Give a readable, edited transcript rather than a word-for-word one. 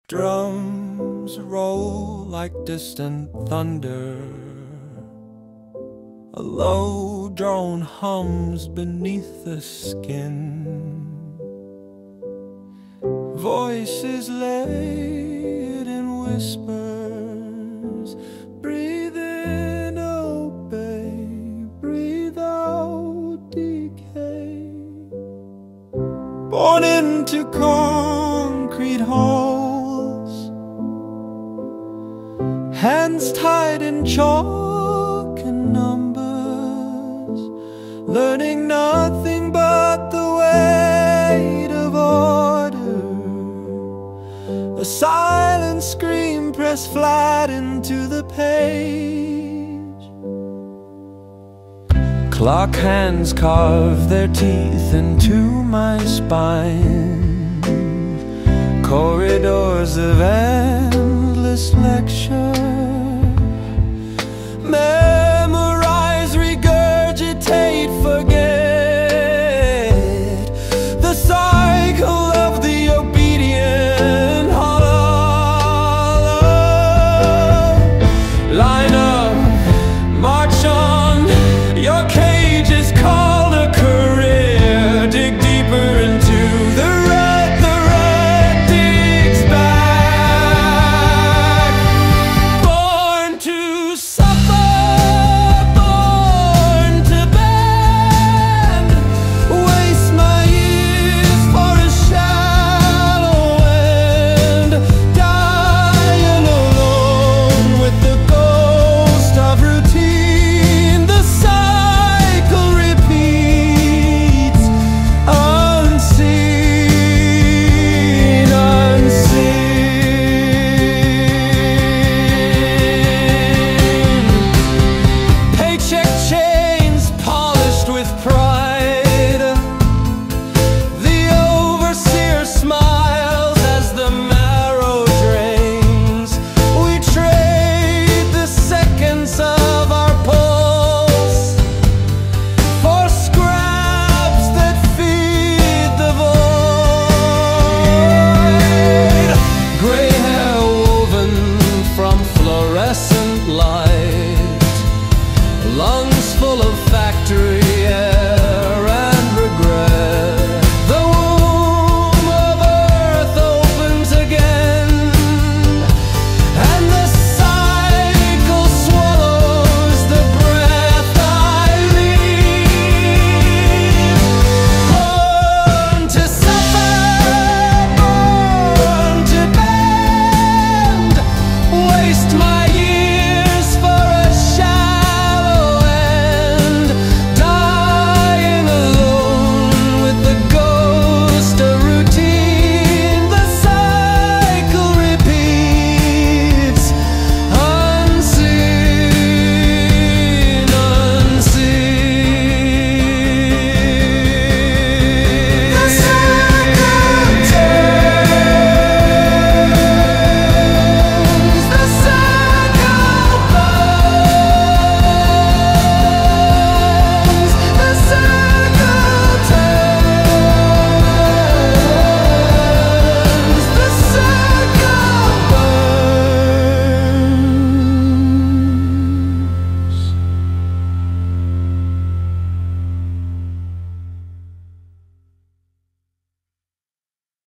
Drums roll like distant thunder. A low drone hums beneath the skin. Voices laid in whispers. Breathe in, obey. Breathe out, decay. Born into concrete halls, hands tied in chalk and numbers, learning nothing but the weight of order. A silent scream pressed flat into the page. Clock hands carve their teeth into my spine. Corridors of